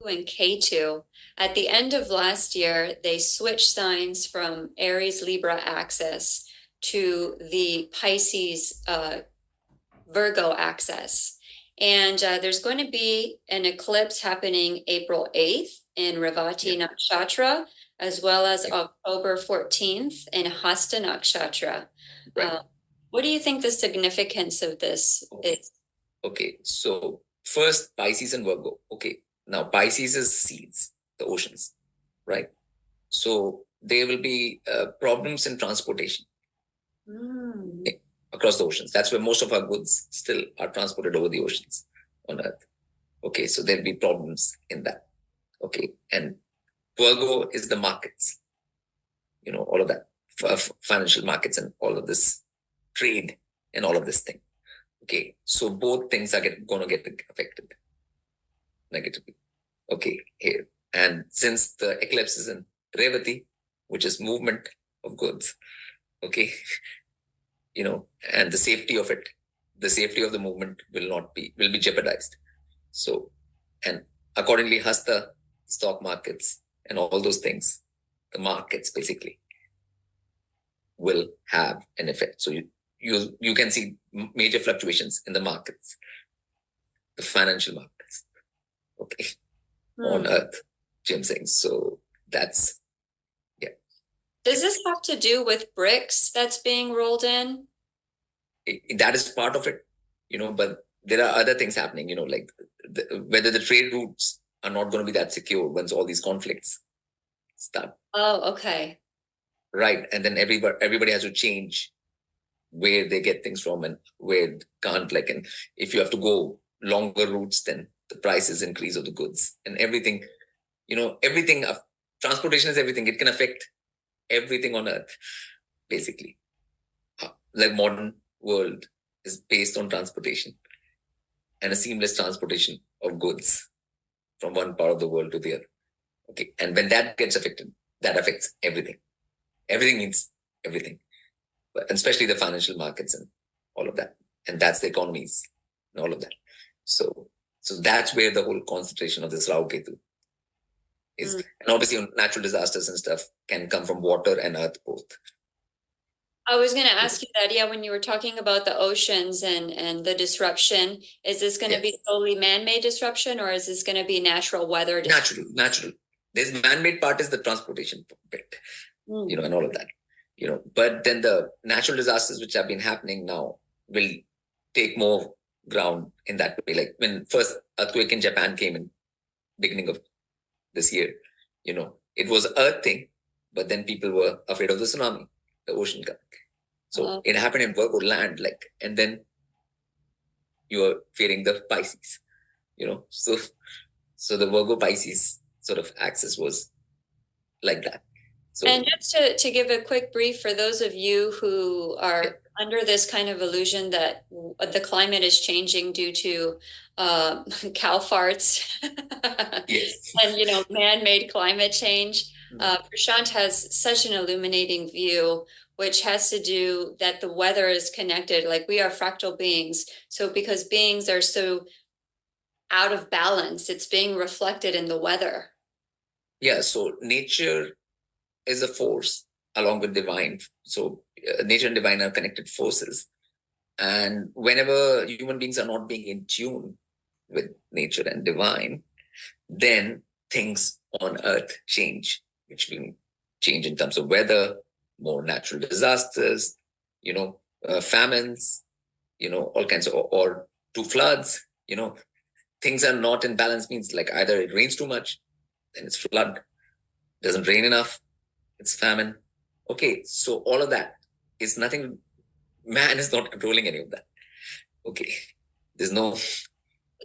and Ketu. At the end of last year, they switched signs from Aries Libra axis to the Pisces Virgo axis. And there's going to be an eclipse happening April 8th in Revati Nakshatra, as well as October 14th in Hasta Nakshatra. Right. What do you think the significance of this is? Okay, so first Pisces and Virgo. Okay, now Pisces is seas, the oceans, right? So there will be problems in transportation across the oceans. That's where most of our goods still are transported over the oceans on Earth. Okay, so there'll be problems in that. Okay, and Virgo is the markets, all of that, financial markets and all of this trade and all of this thing. Okay, so both things are going to get affected negatively. Okay, here. And since the eclipse is in Revati, which is movement of goods, okay, and the safety of it, the safety of the movement will be jeopardized. So, and accordingly, Hasta, stock markets and all those things, the markets basically will have an effect. So you can see major fluctuations in the markets, the financial markets, okay, on Earth, Jim saying. So that's, Does this have to do with BRICS that's being rolled in? That is part of it, but there are other things happening, like whether the trade routes are not going to be that secure once all these conflicts start. Oh, okay. Right. And then everybody has to change where they get things from and where can't, and if you have to go longer routes, then the prices increase of the goods and everything, everything of transportation is everything. It can affect everything on Earth, basically. Like modern world is based on transportation and a seamless transportation of goods from one part of the world to the other. Okay. And when that gets affected, that affects everything. Everything means everything, and especially the financial markets and all of that. And that's the economies and all of that. So that's where the whole concentration of this Rahu Ketu is. And obviously natural disasters and stuff can come from water and earth both. I was going to ask you that, when you were talking about the oceans and the disruption, is this going to be solely man-made disruption, or is this going to be natural weather disruption? Natural. There's man-made part is the transportation bit, and all of that, but then the natural disasters which have been happening now will take more ground in that way. Like when first earthquake in Japan came in beginning of this year, it was an earth thing, but then people were afraid of the tsunami, the ocean coming. So it happened in Virgo land, and then you are fearing the Pisces, so the Virgo Pisces sort of axis was like that. So, and just to give a quick brief for those of you who are under this kind of illusion that the climate is changing due to cow farts and man-made climate change, Prashant has such an illuminating view, which has to do that the weather is connected. Like, we are fractal beings, so because beings are so out of balance, it's being reflected in the weather. So nature is a force along with divine. So nature and divine are connected forces. And whenever human beings are not being in tune with nature and divine, then things on Earth change, which will change in terms of weather, more natural disasters, famines, all kinds of, or to floods, things are not in balance means like either it rains too much, then it's flood, doesn't rain enough, it's famine. Okay, so all of that is nothing. Man is not controlling any of that. Okay, there's no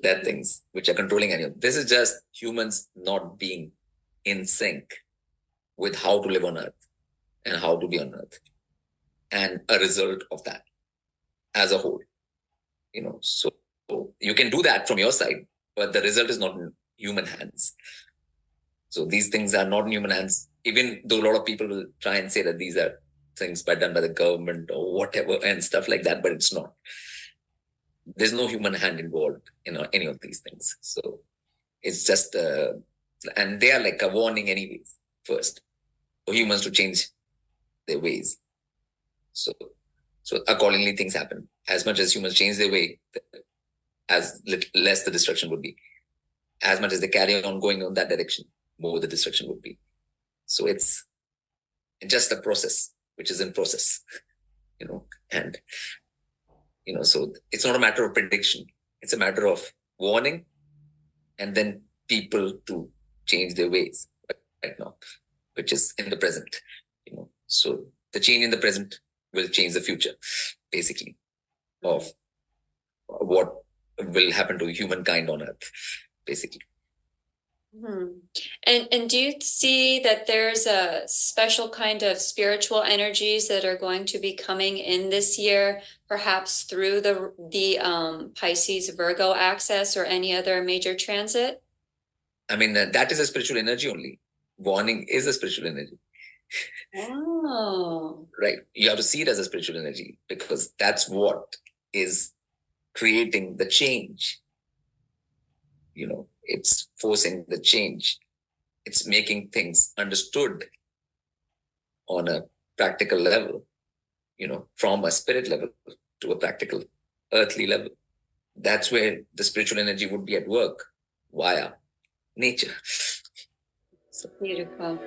that things which are controlling any of this. Is just humans not being in sync with how to live on Earth and how to be on Earth, and a result of that as a whole. So you can do that from your side, but the result is not in human hands. So these things are not in human hands, even though a lot of people will try and say that these are things done by the government or whatever and stuff like that, but it's not. There's no human hand involved in any of these things. So It's just, and they are like a warning anyways, first, for humans to change their ways. So accordingly, things happen. As much as humans change their way, as less the destruction would be. As much as they carry on going on that direction, more the destruction would be. So it's just a process, which is in process, and, so it's not a matter of prediction. It's a matter of warning and then people to change their ways right now, which is in the present, So the change in the present will change the future, basically, of what will happen to humankind on Earth, basically. And do you see that there's a special kind of spiritual energies that are going to be coming in this year, perhaps through the Pisces Virgo axis or any other major transit? I mean, that is a spiritual energy only. Warning is a spiritual energy. Oh. Right. You have to see it as a spiritual energy because that's what is creating the change. It's forcing the change. It's making things understood on a practical level, from a spirit level to a practical earthly level. That's where the spiritual energy would be at work via nature. Beautiful.